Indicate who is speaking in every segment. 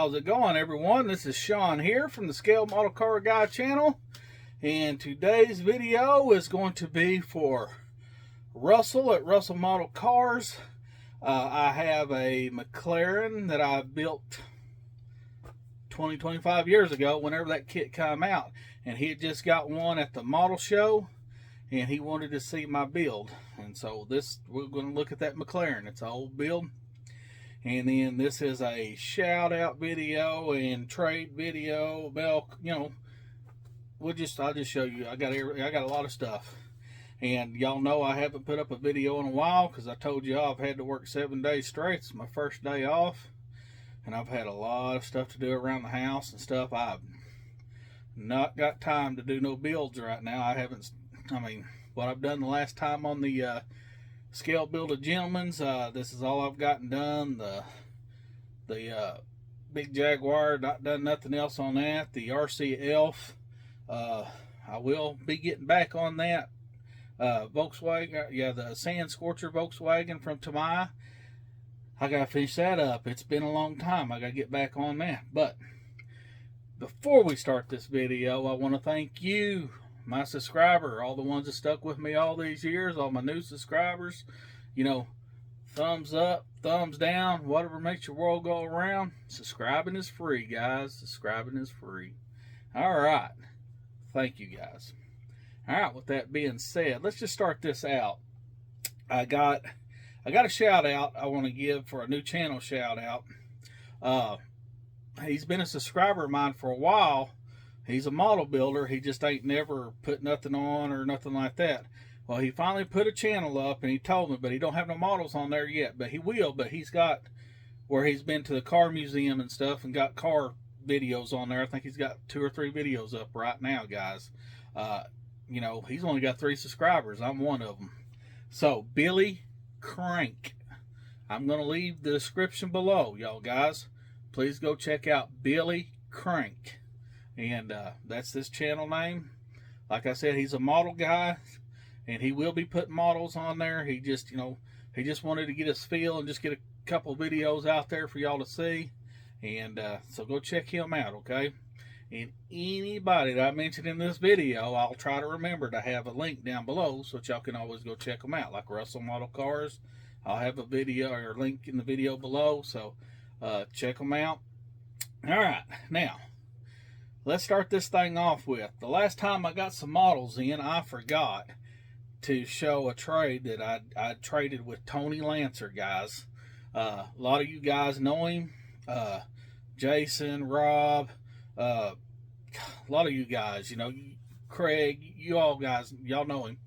Speaker 1: How's it going, everyone? This is Sean here from the Scale Model Car Guy channel, and today's video is going to be for Russell at Russell Model Cars. I have a McLaren that I built 25 years ago, whenever that kit came out, and he had just got one at the model show, and he wanted to see my build. And so we're going to look at that McLaren. It's an old build. And then this is a shout out video and trade video about, I'll just show you. I got a lot of stuff. And y'all know I haven't put up a video in a while because I told you I've had to work 7 days straight. It's my first day off, and I've had a lot of stuff to do around the house and stuff. I've not got time to do no builds right now. What I've done the last time on the Scale Build of Gentlemen's, this is all I've gotten done. The big Jaguar, not done nothing else on that. The RC Elf, I will be getting back on that. Volkswagen, the Sand Scorcher Volkswagen from Tamai, I gotta finish that up. It's been a long time. I gotta get back on that. But before we start this video, I want to thank you, my subscriber, all the ones that stuck with me all these years, all my new subscribers. Thumbs up, thumbs down, whatever makes your world go around. Subscribing is free, guys. Subscribing is free. All right. Thank you, guys. All right, with that being said, let's just start this out. I got a shout out I want to give for a new channel shout out. He's been a subscriber of mine for a while. He's a model builder. He just ain't never put nothing on or nothing like that. Well, he finally put a channel up, and he told me, but he don't have no models on there yet. But he will. But he's got where he's been to the car museum and stuff and got car videos on there. I think he's got 2 or 3 videos up right now, guys. He's only got 3 subscribers. I'm one of them. So, Billy Crank. I'm going to leave the description below, y'all guys. Please go check out Billy Crank. And that's this channel name. Like I said, he's a model guy, and he will be putting models on there. He just wanted to get his feel and just get a couple videos out there for y'all to see. And so go check him out, okay? And anybody that I mentioned in this video, I'll try to remember to have a link down below so that y'all can always go check them out. Like Russell Model Cars, I'll have a video or link in the video below, so check them out. All right, now let's start this thing off with. The last time I got some models in, I forgot to show a trade that I traded with Tony Lancer, guys. A lot of you guys know him. Jason, Rob, a lot of you guys, Craig, you all guys, y'all know him,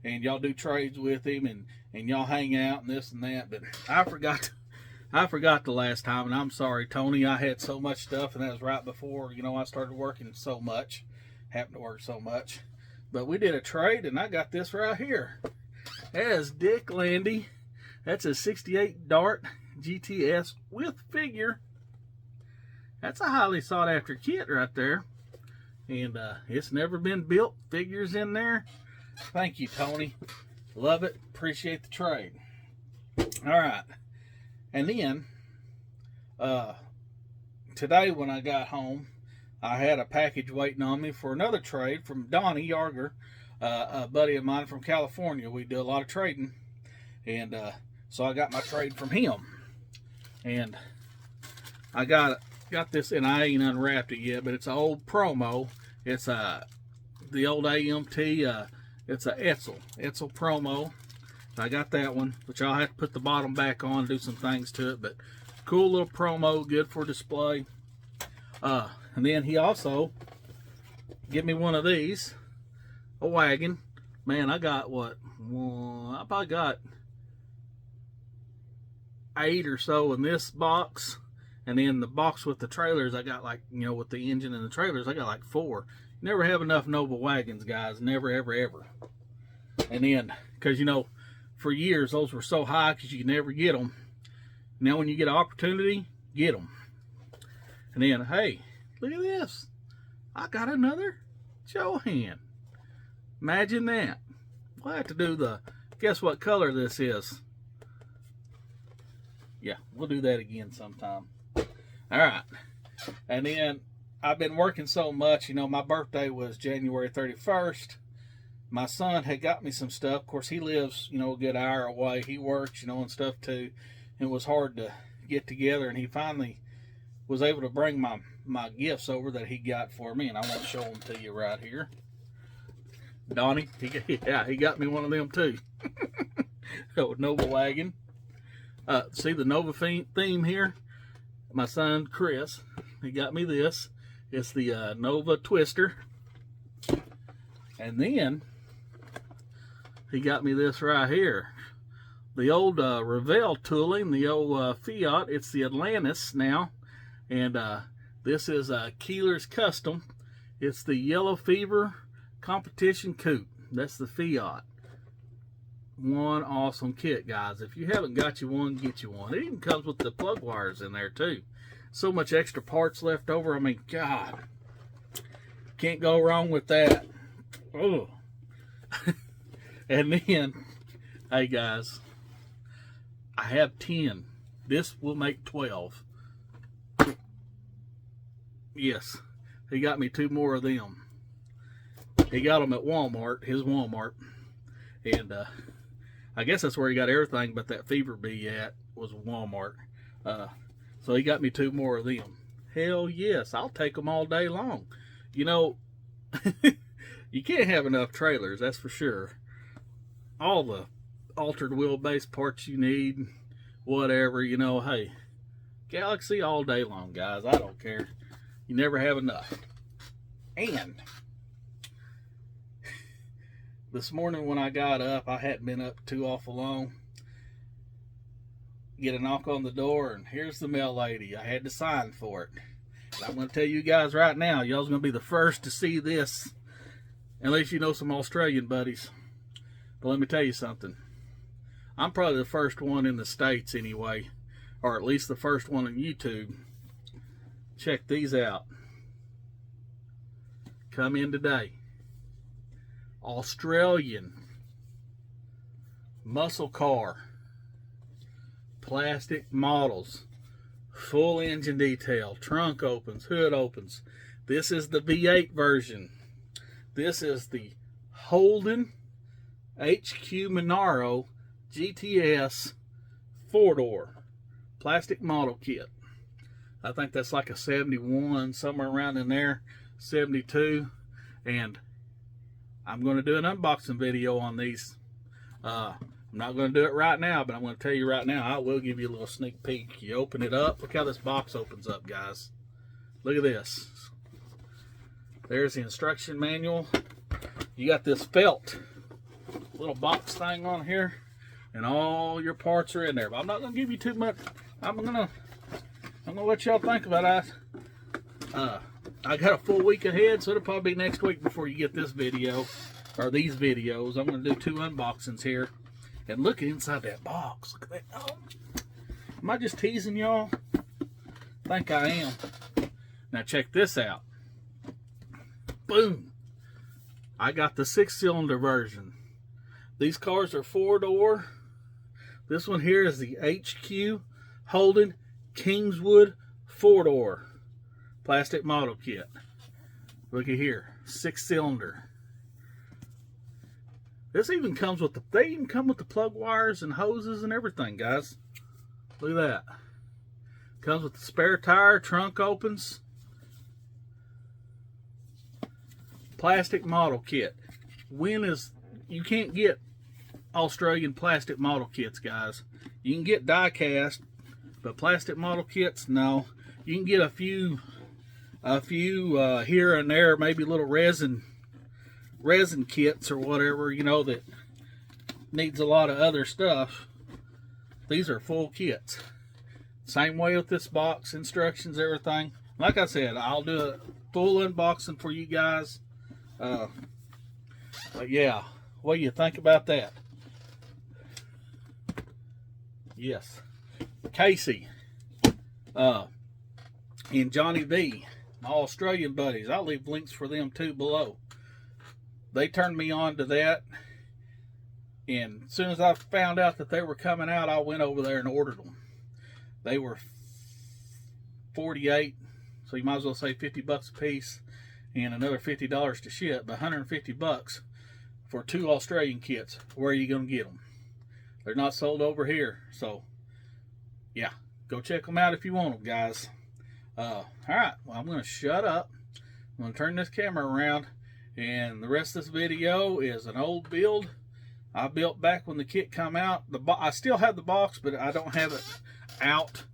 Speaker 1: and y'all do trades with him, and y'all hang out and this and that. But I forgot the last time, and I'm sorry, Tony. I had so much stuff, and that was right before, I started working so much, happened to work so much. But we did a trade, and I got this right here. That is Dick Landy. That's a 68 Dart GTS with figure. That's a highly sought after kit right there. And it's never been built. Figures in there. Thank you, Tony. Love it. Appreciate the trade. All right. And then, today when I got home, I had a package waiting on me for another trade from Donnie Yarger, a buddy of mine from California. We do a lot of trading. And so I got my trade from him. And I got this, and I ain't unwrapped it yet, but it's an old promo. It's the old AMT. It's a Etzel promo. I got that one, which I'll have to put the bottom back on and do some things to it, but cool little promo, good for display. And then he also give me one of these, a wagon. Man, I got what? I probably got 8 or so in this box. And then the box with the trailers, I got with the engine and the trailers, I got like 4. You never have enough Nova wagons, guys. Never, ever, ever. And then, because, for years, those were so high because you could never get them. Now, when you get an opportunity, get them. And then, hey, look at this. I got another Johan. Imagine that. We'll have to do guess what color this is. Yeah, we'll do that again sometime. All right. And then I've been working so much, you know, my birthday was January 31st. My son had got me some stuff. Of course, he lives, you know, a good hour away. He works, you know, and stuff too. It was hard to get together, and he finally was able to bring my gifts over that he got for me, and I want to show them to you right here. Donnie, he got me one of them too. Nova wagon. See the Nova theme here? My son Chris, he got me this. It's the Nova Twister. And then he got me this right here. The old Revell tooling, the old Fiat. It's the Atlantis now. And this is Keeler's Custom. It's the Yellow Fever Competition Coupe. That's the Fiat. One awesome kit, guys. If you haven't got you one, get you one. It even comes with the plug wires in there too. So much extra parts left over. I mean, God, can't go wrong with that. Oh. And then, hey guys, I have 10. This will make 12. Yes, he got me 2 more of them. He got them at Walmart, his Walmart. And I guess that's where he got everything but that Fever Bee at, was Walmart. So he got me 2 more of them. Hell yes, I'll take them all day long. You know, you can't have enough trailers, that's for sure. All the altered wheelbase parts you need, whatever, you know, hey, Galaxy all day long, guys. I don't care. You never have enough. And this morning when I got up, I hadn't been up too awful long. Get a knock on the door, and here's the mail lady. I had to sign for it. And I'm going to tell you guys right now, y'all's going to be the first to see this, unless you know some Australian buddies. But let me tell you something. I'm probably the first one in the States anyway, or at least the first one on YouTube. Check these out. Come in today. Australian muscle car, plastic models, full engine detail, trunk opens, hood opens. This is the V8 version. This is the Holden HQ Monaro GTS 4-door plastic model kit. I think that's like a 71, somewhere around in there, 72. And I'm going to do an unboxing video on these. I'm not going to do it right now, but I'm going to tell you right now, I will give you a little sneak peek. You open it up. Look how this box opens up, guys. Look at this. There's the instruction manual. You got this felt little box thing on here, and all your parts are in there. But I'm not going to give you too much. I'm going to let y'all think about it. I got a full week ahead, so it'll probably be next week before you get this video, or these videos. I'm going to do 2 unboxings here. And look inside that box. Look at that. Oh. Am I just teasing y'all? I think I am. Now check this out. Boom. I got the 6-cylinder version. These cars are 4-door. This one here is the HQ Holden Kingswood 4-door plastic model kit. Look at here, 6-cylinder. This even comes with they even come with the plug wires and hoses and everything, guys. Look at that. Comes with the spare tire, trunk opens. Plastic model kit. You can't get Australian plastic model kits, guys. You can get die cast, but plastic model kits, no. You can get a few here and there, maybe little resin kits or whatever, you know, that needs a lot of other stuff. These are full kits. Same way with this box, instructions, everything. Like I said, I'll do a full unboxing for you guys. But yeah, what do you think about that? Yes. Casey and Johnny B, my Australian buddies. I'll leave links for them too below. They turned me on to that, and as soon as I found out that they were coming out, I went over there and ordered them. They were $48, So you might as well say 50 bucks a piece and another $50 to ship, but 150 bucks for 2 Australian kits. Where are you going to get them? They're not sold over here. So, yeah, go check them out if you want them, guys. All right, well, I'm going to shut up. I'm going to turn this camera around, and the rest of this video is an old build I built back when the kit come out. I still have the box, but I don't have it out.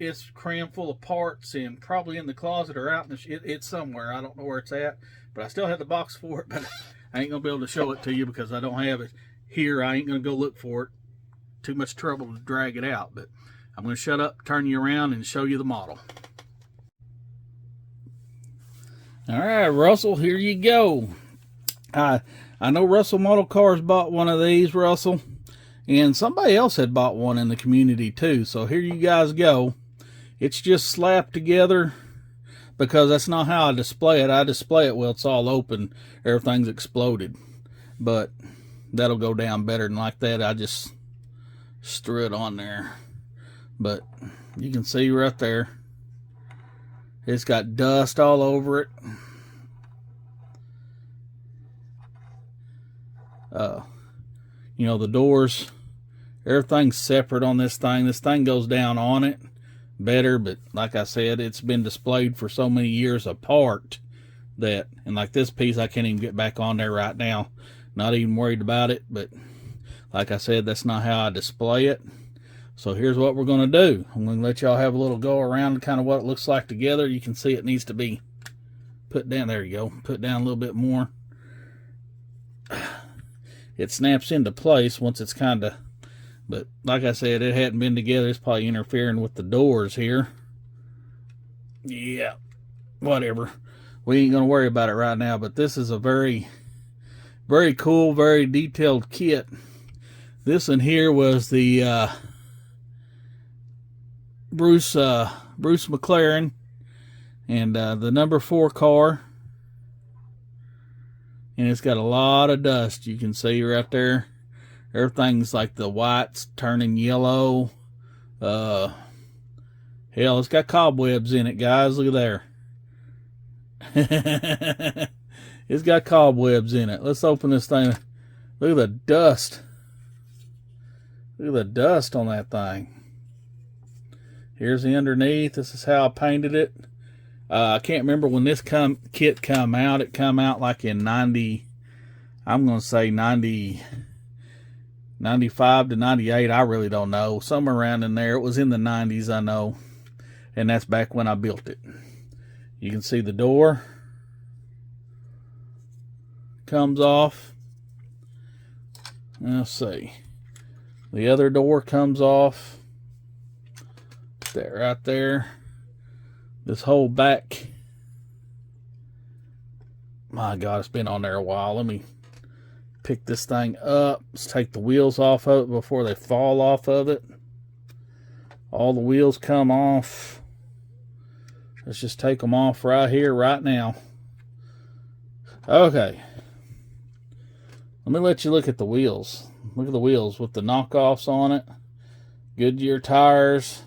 Speaker 1: It's crammed full of parts and probably in the closet or out in the it's somewhere. I don't know where it's at, but I still have the box for it, but I ain't gonna be able to show it to you because I don't have it here. I ain't gonna go look for it. Too much trouble to drag it out, but I'm gonna shut up, turn you around, and show you the model. All right, Russell, here you go. I know Russell Model Cars bought one of these, Russell, and somebody else had bought one in the community too. So here you guys go. It's just slapped together because that's not how I display it. I display it well, it's all open, everything's exploded. But that'll go down better than like that. I just threw it on there. But you can see right there, it's got dust all over it. You know, the doors, everything's separate on this thing. This thing goes down on it better, but like I said, it's been displayed for so many years apart that, and like this piece, I can't even get back on there right now. Not even worried about it, but like I said, that's not how I display it. So here's what we're going to do. I'm going to let y'all have a little go around and kind of what it looks like together. You can see it needs to be put down. There you go. Put down a little bit more. It snaps into place once it's kind of, but like I said, it hadn't been together. It's probably interfering with the doors here. Yeah, whatever. We ain't going to worry about it right now, but this is a very, very cool, very detailed kit. This one here was the Bruce Mclaren, and the number 4 car. And it's got a lot of dust. You can see right there. Everything's like the white's turning yellow. Hell, it's got cobwebs in it, guys. Look at there. It's got cobwebs in it. Let's open this thing. Look at the dust. Look at the dust on that thing. Here's the underneath. This is how I painted it. I can't remember when this kit come out. It come out like in 90, I'm going to say 95 to 98. I really don't know. Somewhere around in there. It was in the 90s, I know. And that's back when I built it. You can see the door comes off. Let's see. The other door comes off. That right there. This whole back, my God, it's been on there a while. Let me pick this thing up. Let's take the wheels off of it before they fall off of it. All the wheels come off. Let's just take them off right here, right now. Okay. Let me let you look at the wheels. Look at the wheels with the knockoffs on it. Goodyear tires.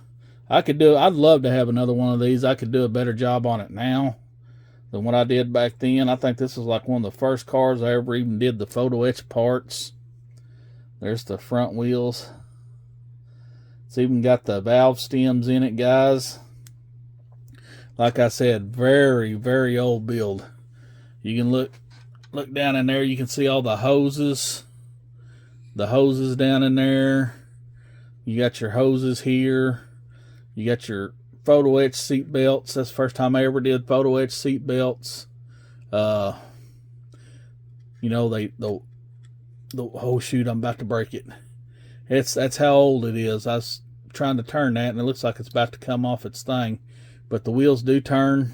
Speaker 1: I'd love to have another one of these. I could do a better job on it now than what I did back then. I think this is like one of the first cars I ever even did the photo etch parts. There's the front wheels. It's even got the valve stems in it, guys. Like I said, very, very old build. You can look down in there. You can see all the hoses. The hoses down in there. You got your hoses here. You got your photo etch seat belts. That's the first time I ever did photo etch seat belts. You know, oh shoot, I'm about to break it. That's how old it is. I was trying to turn that and it looks like it's about to come off its thing. But the wheels do turn.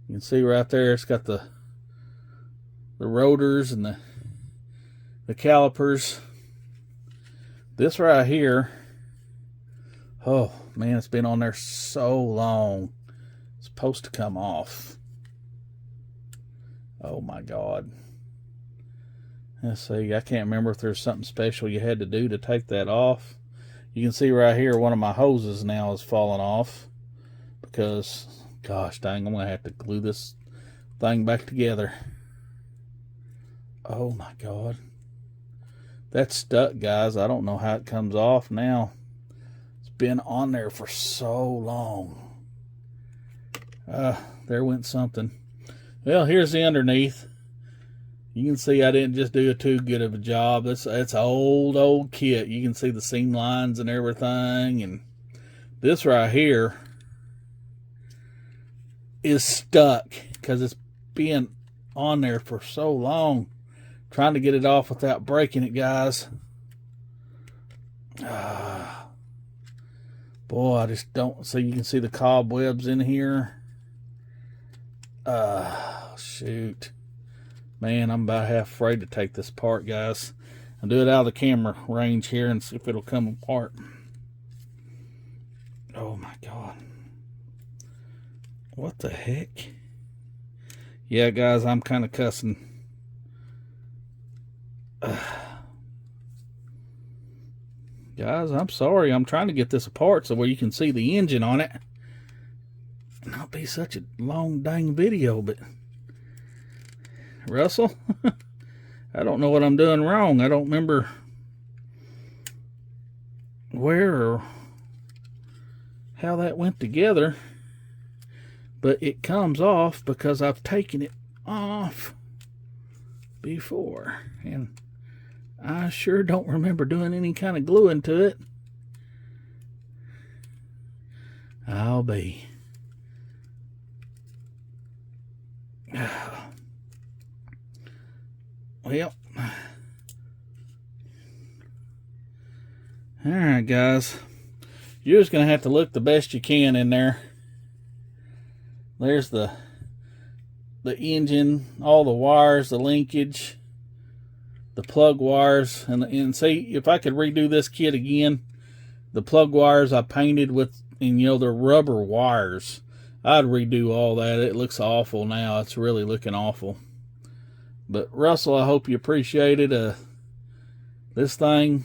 Speaker 1: You can see right there it's got the rotors and the calipers. This right here, oh man, it's been on there so long. It's supposed to come off. Oh my God. Let's see, I can't remember if there's something special you had to do to take that off. You can see right here one of my hoses now is falling off because, gosh dang, I'm going to have to glue this thing back together. Oh my God. That's stuck, guys. I don't know how it comes off now. It's been on there for so long. There went something. Well, here's the underneath. You can see I didn't just do too good of a job. It's an old kit. You can see the seam lines and everything. And this right here is stuck because it's been on there for so long. Trying to get it off without breaking it, guys. Boy, I just don't see. You can see the cobwebs in here. Shoot. Man, I'm about half afraid to take this apart, guys. I'll do it out of the camera range here and see if it'll come apart. Oh my God. What the heck? Yeah, guys, I'm kind of cussing. Guys, I'm sorry. I'm trying to get this apart so where you can see the engine on it. Not be such a long dang video, but Russell, I don't know what I'm doing wrong. I don't remember where or how that went together, but it comes off because I've taken it off before, and I sure don't remember doing any kind of gluing to it. I'll be. Well, alright guys, you're just going to have to look the best you can in there. There's the engine, all the wires, the linkage, the plug wires, and see, if I could redo this kit again, the plug wires I painted with, and you know, the rubber wires, I'd redo all that. It looks awful now. It's really looking awful. But Russell, I hope you appreciated this thing.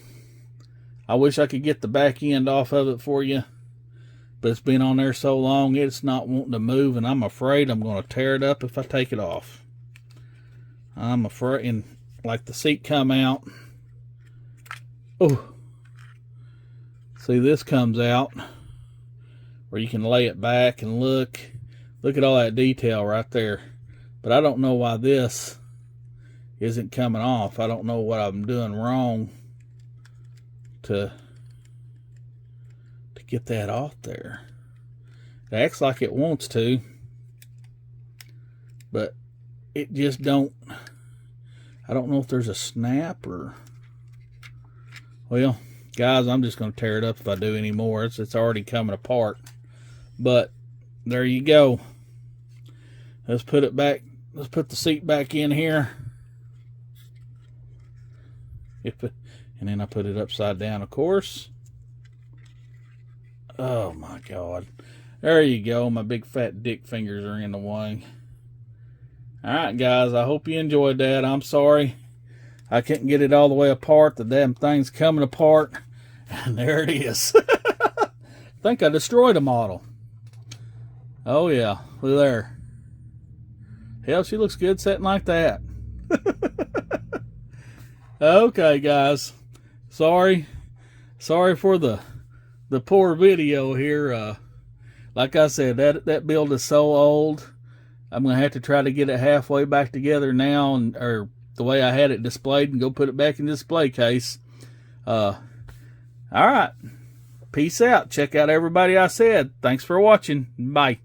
Speaker 1: I wish I could get the back end off of it for you, but it's been on there so long it's not wanting to move, and I'm afraid I'm going to tear it up if I take it off. I'm afraid, and like the seat come out. Oh, see, this comes out where you can lay it back and look at all that detail right there. But I don't know why this isn't coming off. I don't know what I'm doing wrong to get that off there. It acts like it wants to, but it just don't. I don't know if there's a snap or, well, guys, I'm just going to tear it up if I do any more. It's already coming apart. But there you go. Let's put it back. Let's put the seat back in here. And then I put it upside down, of course. Oh my God. There you go. My big fat dick fingers are in the way. Alright guys, I hope you enjoyed that. I'm sorry I couldn't get it all the way apart. The damn thing's coming apart. And there it is. I think I destroyed a model. Oh yeah, look there. Hell, she looks good sitting like that. Okay guys, sorry for the poor video here. Like I said, that build is so old. I'm gonna have to try to get it halfway back together now, or the way I had it displayed, and go put it back in the display case. All right, peace out. Check out everybody I said. Thanks for watching. Bye.